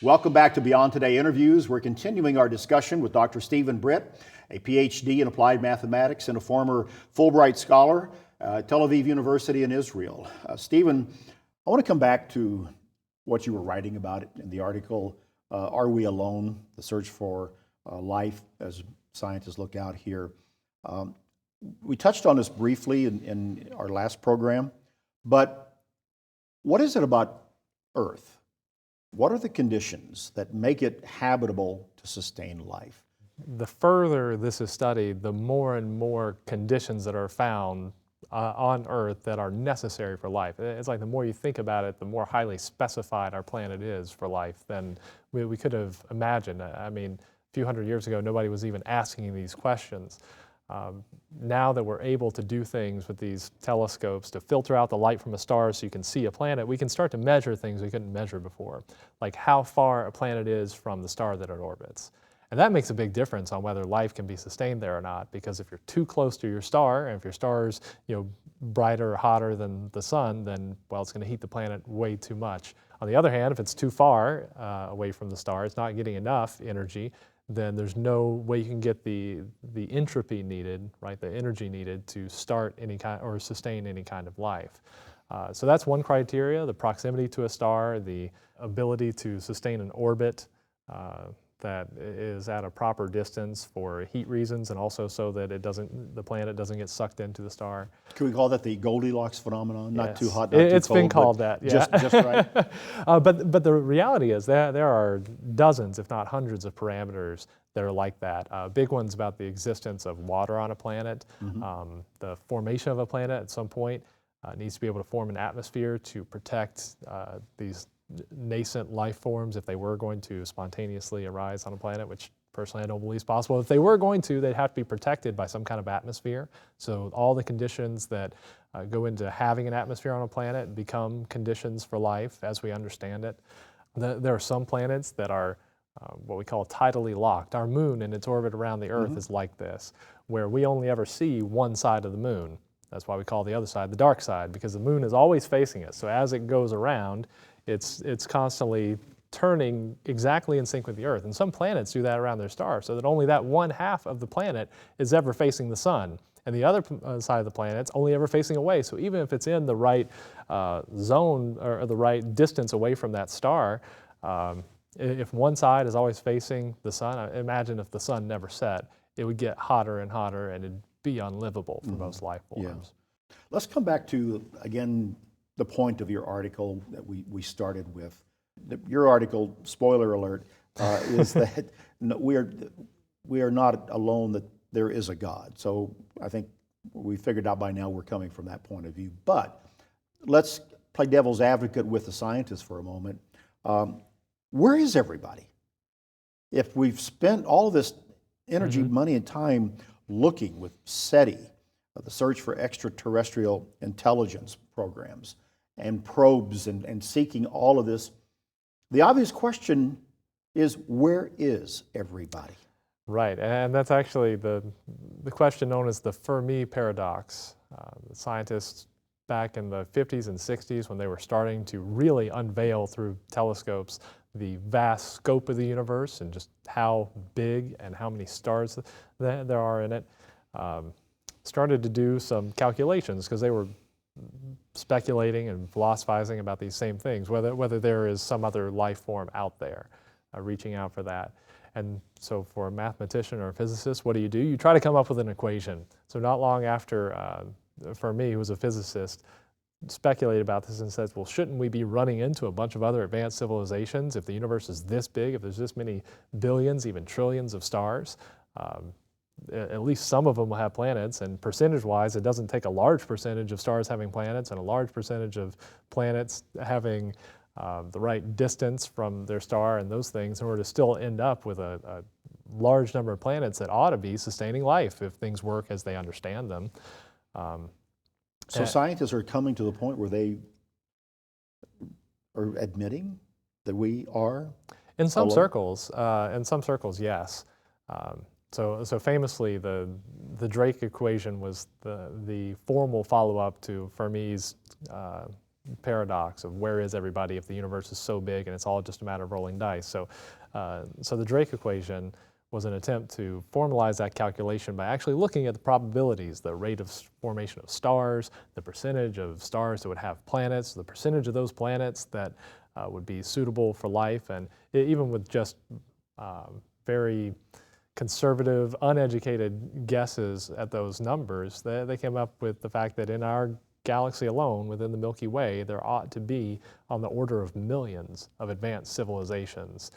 Welcome back to Beyond Today Interviews. We're continuing our discussion with Dr. Stephen Britt, a PhD in applied mathematics and a former Fulbright scholar at Tel Aviv University in Israel. Stephen, I want to come back to what you were writing about in the article, Are We Alone? The Search for Life as Scientists Look Out Here. We touched on this briefly in our last program, but what is it about Earth? What are the conditions that make it habitable to sustain life? The further this is studied, the more and more conditions that are found on Earth that are necessary for life. It's like the more you think about it, the more highly specified our planet is for life than we could have imagined. I mean, a few hundred years ago, nobody was even asking these questions. Now that we're able to do things with these telescopes to filter out the light from a star so you can see a planet, we can start to measure things we couldn't measure before, like how far a planet is from the star that it orbits. And that makes a big difference on whether life can be sustained there or not, because if you're too close to your star, and if your star's brighter or hotter than the sun, then, well, it's going to heat the planet way too much. On the other hand, if it's too far away from the star, it's not getting enough energy, then there's no way you can get the entropy needed, right, the energy needed to start any kind or sustain any kind of life. So that's one criteria: the proximity to a star, the ability to sustain an orbit that is at a proper distance for heat reasons, and also so that the planet doesn't get sucked into the star. Can we call that the Goldilocks phenomenon? Not Yes. too hot, not too cold. It's been called that, yeah. Just right. But the reality is there are dozens, if not hundreds, of parameters that are like that. Big ones about the existence of water on a planet. Mm-hmm. The formation of a planet at some point needs to be able to form an atmosphere to protect these nascent life forms if they were going to spontaneously arise on a planet, which personally I don't believe is possible. If they were going to, they'd have to be protected by some kind of atmosphere. So all the conditions that go into having an atmosphere on a planet become conditions for life as we understand it. There are some planets that are what we call tidally locked. Our moon in its orbit around the Earth is like this, where we only ever see one side of the moon. That's why we call the other side the dark side, because the moon is always facing us. So as it goes around, it's constantly turning exactly in sync with the Earth. And some planets do that around their star, so that only that one half of the planet is ever facing the sun. And the other side of the planet's only ever facing away. So even if it's in the right zone or the right distance away from that star, if one side is always facing the sun, imagine if the sun never set, it would get hotter and hotter and it'd be unlivable for most life forms. Yeah. Let's come back to, again, the point of your article that we started with. Your article, spoiler alert, is that we are not alone, that there is a God. So I think we figured out by now we're coming from that point of view. But let's play devil's advocate with the scientists for a moment. Where is everybody? If we've spent all this energy, money, and time looking with SETI, the Search for Extraterrestrial Intelligence programs, and probes and seeking all of this, the obvious question is, where is everybody? Right, and that's actually the question known as the Fermi paradox. The scientists back in the 50s and 60s, when they were starting to really unveil through telescopes the vast scope of the universe and just how big and how many stars there are in it, started to do some calculations, because they were speculating and philosophizing about these same things, whether there is some other life form out there, reaching out for that. And so for a mathematician or a physicist, what do? You try to come up with an equation. So not long after Fermi, who was a physicist, speculated about this and says, well, shouldn't we be running into a bunch of other advanced civilizations if the universe is this big, if there's this many billions, even trillions of stars? At least some of them will have planets, and percentage-wise, it doesn't take a large percentage of stars having planets and a large percentage of planets having the right distance from their star and those things in order to still end up with a large number of planets that ought to be sustaining life if things work as they understand them. So scientists are coming to the point where they are admitting that we are in some alone? circles, yes. So famously, the Drake equation was the formal follow-up to Fermi's paradox of where is everybody if the universe is so big and it's all just a matter of rolling dice. So the Drake equation was an attempt to formalize that calculation by actually looking at the probabilities, the rate of formation of stars, the percentage of stars that would have planets, the percentage of those planets that would be suitable for life, and even with just very conservative, uneducated guesses at those numbers, they came up with the fact that in our galaxy alone, within the Milky Way, there ought to be on the order of millions of advanced civilizations,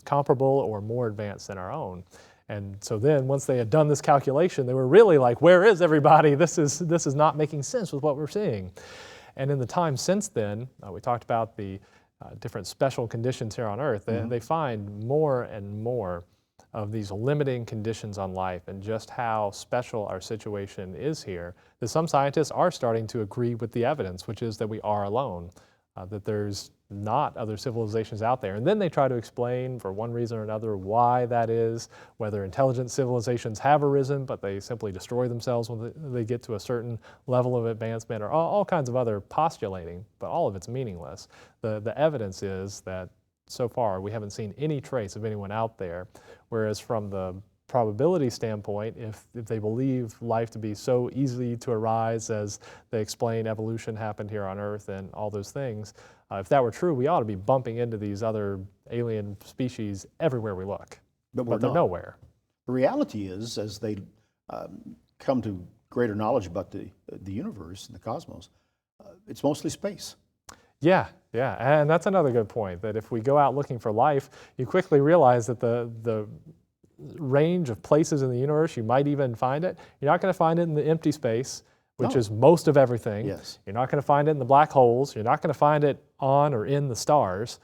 comparable or more advanced than our own. And so then once they had done this calculation, they were really like, where is everybody? This is not making sense with what we're seeing. And in the time since then, we talked about the different special conditions here on Earth. They find more and more of these limiting conditions on life and just how special our situation is here, that some scientists are starting to agree with the evidence, which is that we are alone, that there's not other civilizations out there. And then they try to explain, for one reason or another, why that is, whether intelligent civilizations have arisen, but they simply destroy themselves when they get to a certain level of advancement, or all kinds of other postulating, but all of it's meaningless. The evidence is that so far we haven't seen any trace of anyone out there, whereas from the probability standpoint, if they believe life to be so easy to arise as they explain evolution happened here on Earth and all those things, if that were true, we ought to be bumping into these other alien species everywhere we look. But they're nowhere. The reality is, as they come to greater knowledge about the universe and the cosmos, it's mostly space. Yeah, and that's another good point, that if we go out looking for life, you quickly realize that the range of places in the universe you might even find it, you're not going to find it in the empty space, which is most of everything. Yes. You're not going to find it in the black holes. You're not going to find it on or in the stars.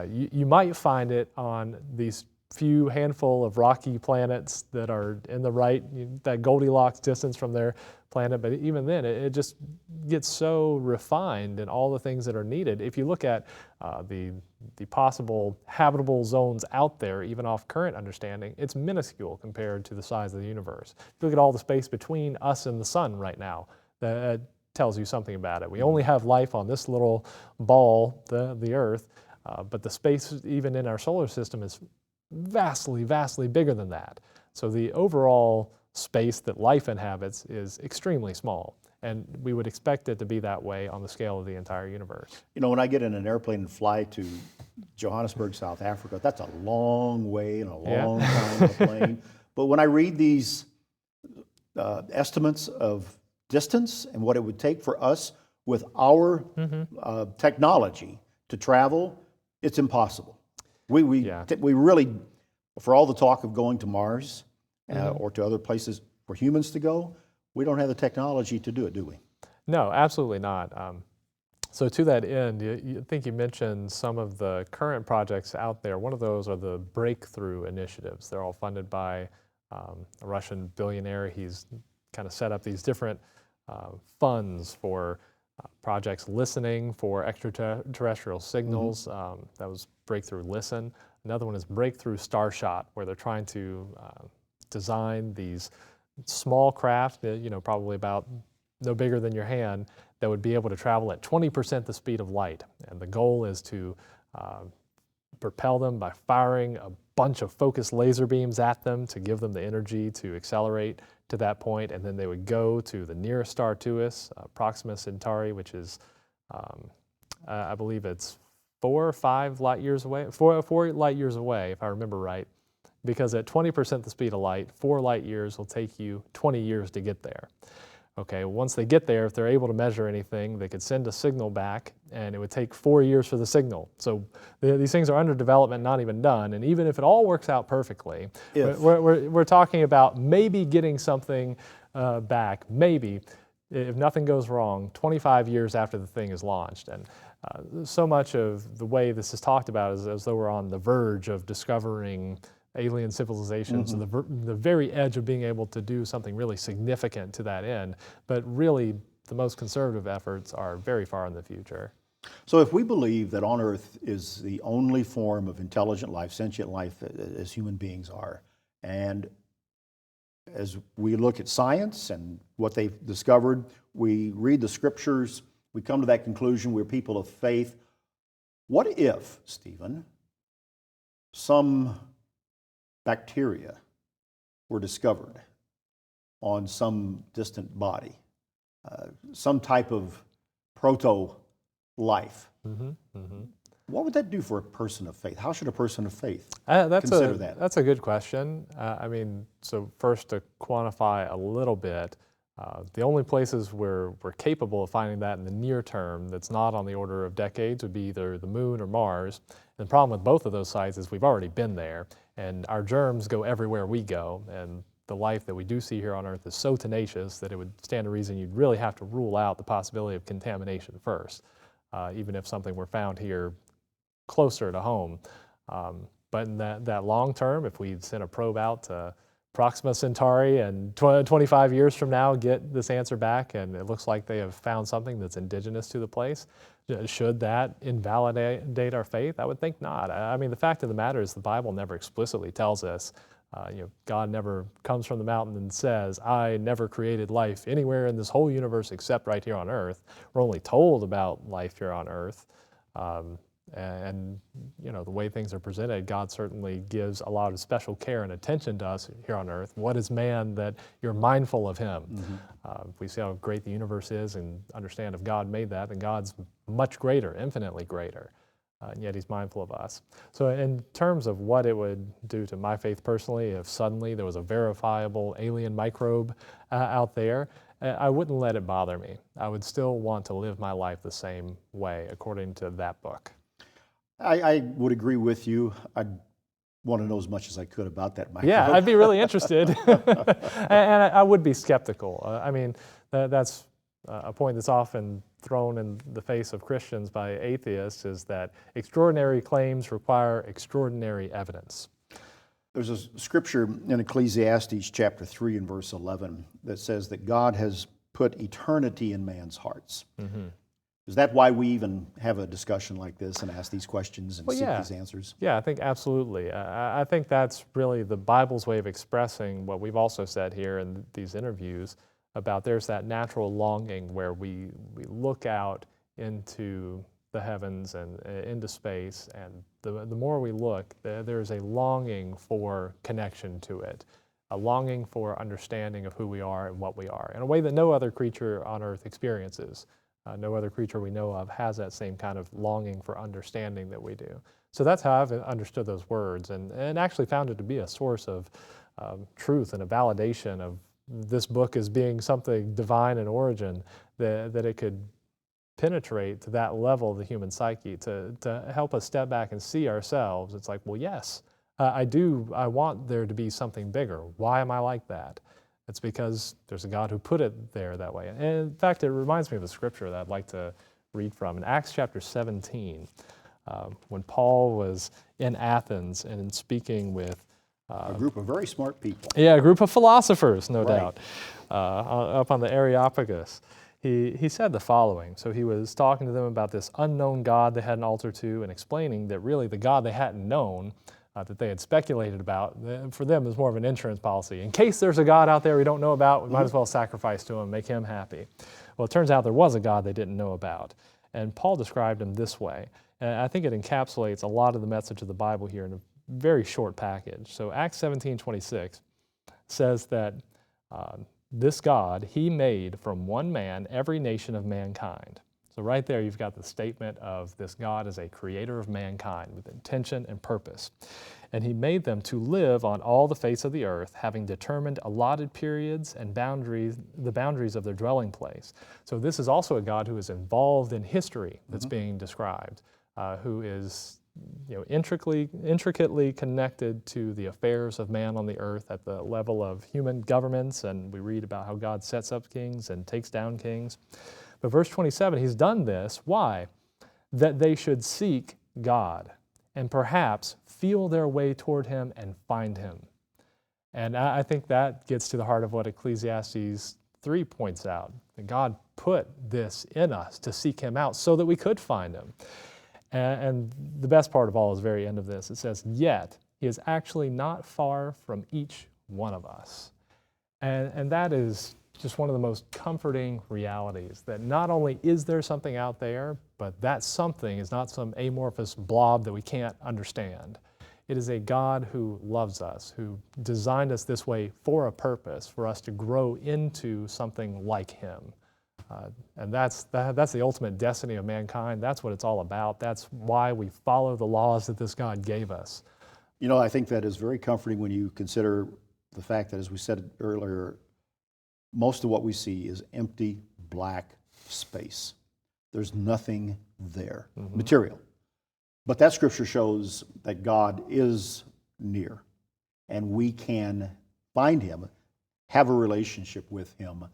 You might find it on these few handful of rocky planets that are in the right, that Goldilocks distance from their planet, but even then it just gets so refined in all the things that are needed. If you look at the possible habitable zones out there, even off current understanding, it's minuscule compared to the size of the universe. If you look at all the space between us and the sun right now, that tells you something about it. We only have life on this little ball, the Earth, but the space even in our solar system is vastly, vastly bigger than that. So the overall space that life inhabits is extremely small, and we would expect it to be that way on the scale of the entire universe. You know, when I get in an airplane and fly to Johannesburg, South Africa, that's a long way and a long time on a plane. But when I read these estimates of distance and what it would take for us with our technology to travel, it's impossible. We really, for all the talk of going to Mars or to other places for humans to go, we don't have the technology to do it, do we? No, absolutely not. So to that end, you think you mentioned some of the current projects out there. One of those are the breakthrough initiatives. They're all funded by a Russian billionaire. He's kind of set up these different funds for projects listening for extraterrestrial signals. That was Breakthrough Listen. Another one is Breakthrough Starshot, where they're trying to design these small craft, probably about no bigger than your hand, that would be able to travel at 20% the speed of light. And the goal is to propel them by firing a bunch of focused laser beams at them to give them the energy to accelerate to that point, and then they would go to the nearest star to us, Proxima Centauri, which is, I believe it's 4 or 5 light years away, 4 light years away, if I remember right, because at 20% the speed of light, 4 light years will take you 20 years to get there. Okay, once they get there, if they're able to measure anything, they could send a signal back, and it would take 4 years for the signal. So these things are under development, not even done. And even if it all works out perfectly, we're talking about maybe getting something back, maybe, if nothing goes wrong, 25 years after the thing is launched. And so much of the way this is talked about is as though we're on the verge of discovering alien civilizations, and the very edge of being able to do something really significant to that end. But really, the most conservative efforts are very far in the future. So if we believe that on Earth is the only form of intelligent life, sentient life, as human beings are, and as we look at science and what they've discovered, we read the scriptures We come to that conclusion. We're people of faith. What if, Stephen, some bacteria were discovered on some distant body, some type of proto-life? What would that do for a person of faith? How should a person of faith consider that? That's a good question. So first to quantify a little bit, the only places where we're capable of finding that in the near term that's not on the order of decades would be either the moon or Mars. And the problem with both of those sites is we've already been there, and our germs go everywhere we go, and the life that we do see here on Earth is so tenacious that it would stand to reason you'd really have to rule out the possibility of contamination first, even if something were found here closer to home. But in that long term, if we send a probe out to Proxima Centauri and 25 years from now get this answer back and it looks like they have found something that's indigenous to the place, should that invalidate our faith? I would think not. The fact of the matter is the Bible never explicitly tells us, God never comes from the mountain and says, I never created life anywhere in this whole universe except right here on Earth. We're only told about life here on Earth. And the way things are presented, God certainly gives a lot of special care and attention to us here on Earth. What is man that you're mindful of him? If we see how great the universe is and understand if God made that, then God's much greater, infinitely greater, and yet he's mindful of us. So in terms of what it would do to my faith personally, if suddenly there was a verifiable alien microbe out there, I wouldn't let it bother me. I would still want to live my life the same way, according to that book. I would agree with you. I'd want to know as much as I could about that microbe. Yeah, I'd be really interested. And I would be skeptical. That's a point that's often thrown in the face of Christians by atheists, is that extraordinary claims require extraordinary evidence. There's a scripture in Ecclesiastes chapter 3 and verse 11 that says that God has put eternity in man's hearts. Is that why we even have a discussion like this and ask these questions and seek these answers? Yeah, I think absolutely. I think that's really the Bible's way of expressing what we've also said here in these interviews about there's that natural longing where we look out into the heavens and into space, and the more we look, there's a longing for connection to it, a longing for understanding of who we are and what we are, in a way that no other creature on Earth experiences. No other creature we know of has that same kind of longing for understanding that we do. So that's how I've understood those words, and actually found it to be a source of truth and a validation of this book as being something divine in origin, that it could penetrate to that level of the human psyche to help us step back and see ourselves. It's like, well, yes, I want there to be something bigger. Why am I like that? It's because there's a God who put it there that way. And in fact, it reminds me of a scripture that I'd like to read from. In Acts chapter 17, when Paul was in Athens and speaking with a group of very smart people. Yeah, a group of philosophers, no doubt, up on the Areopagus. He said the following. So he was talking to them about this unknown God they had an altar to, and explaining that really the God they hadn't known, that they had speculated about, for them is more of an insurance policy. In case there's a God out there we don't know about, we might as well sacrifice to him, make him happy. Well, it turns out there was a God they didn't know about. And Paul described him this way. And I think it encapsulates a lot of the message of the Bible here in a very short package. So Acts 17:26 says that this God, he made from one man every nation of mankind. So right there you've got the statement of this God as a creator of mankind with intention and purpose. And he made them to live on all the face of the earth, having determined allotted periods and the boundaries of their dwelling place. So this is also a God who is involved in history that's being described, who is intricately connected to the affairs of man on the earth at the level of human governments, and we read about how God sets up kings and takes down kings. But verse 27, he's done this. Why? That they should seek God and perhaps feel their way toward him and find him. And I think that gets to the heart of what Ecclesiastes 3 points out. That God put this in us to seek him out so that we could find him. And the best part of all is the very end of this. It says, yet he is actually not far from each one of us. And that is just one of the most comforting realities that not only is there something out there, but that something is not some amorphous blob that we can't understand. It is a God who loves us, who designed us this way for a purpose, for us to grow into something like Him. And that's the ultimate destiny of mankind. That's what it's all about. That's why we follow the laws that this God gave us. You know, I think that is very comforting when you consider the fact that, as we said earlier, most of what we see is empty, black space. There's nothing there, material. But that scripture shows that God is near, and we can find Him, have a relationship with Him.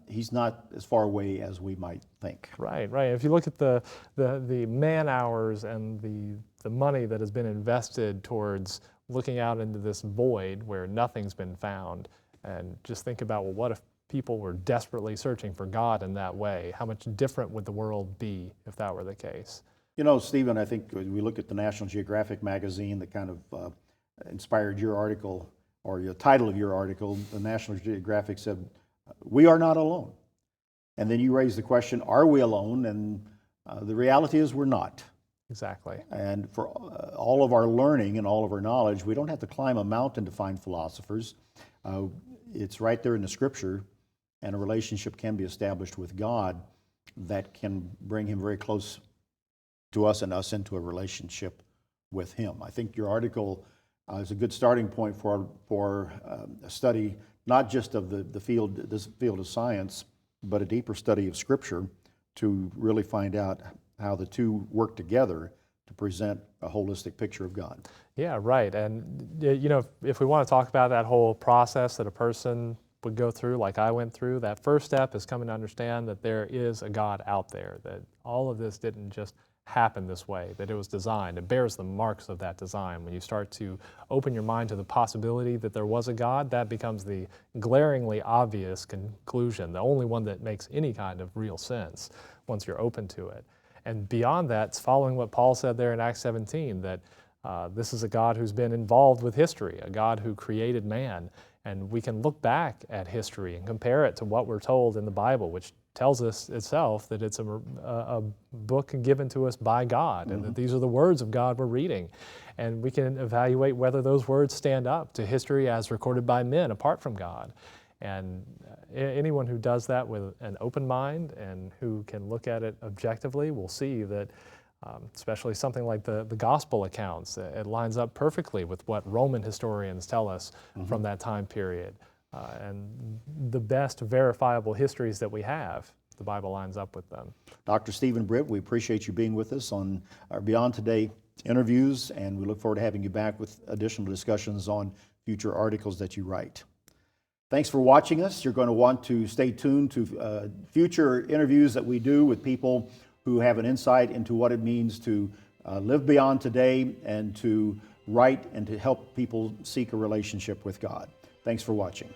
He's not as far away as we might think. Right, right. If you look at the man hours and the money that has been invested towards looking out into this void where nothing's been found, and just think about, well, what if people were desperately searching for God in that way? How much different would the world be if that were the case? You know, Stephen, I think when we look at the National Geographic magazine that kind of inspired your article, or the title of your article, the National Geographic said, "We are not alone." And then you raise the question, are we alone? And the reality is we're not. Exactly. And for all of our learning and all of our knowledge, we don't have to climb a mountain to find philosophers. It's right there in the scripture, and a relationship can be established with God that can bring Him very close to us and us into a relationship with Him. I think your article is a good starting point for a study, not just of this field of science, but a deeper study of Scripture to really find out how the two work together to present a holistic picture of God. Yeah, right. And you know, if we want to talk about that whole process that a person would go through, like I went through, that first step is coming to understand that there is a God out there, that all of this didn't just happen this way, that it was designed. It bears the marks of that design. When you start to open your mind to the possibility that there was a God, that becomes the glaringly obvious conclusion, the only one that makes any kind of real sense once you're open to it. And beyond that, it's following what Paul said there in Acts 17, that this is a God who's been involved with history, a God who created man. And we can look back at history and compare it to what we're told in the Bible, which tells us itself that it's a book given to us by God, and that these are the words of God we're reading. And we can evaluate whether those words stand up to history as recorded by men apart from God. And anyone who does that with an open mind and who can look at it objectively will see that especially something like the gospel accounts, it lines up perfectly with what Roman historians tell us from that time period. And the best verifiable histories that we have, the Bible lines up with them. Dr. Stephen Britt, we appreciate you being with us on our Beyond Today interviews, and we look forward to having you back with additional discussions on future articles that you write. Thanks for watching us. You're going to want to stay tuned to future interviews that we do with people who have an insight into what it means to live beyond today and to write and to help people seek a relationship with God. Thanks for watching.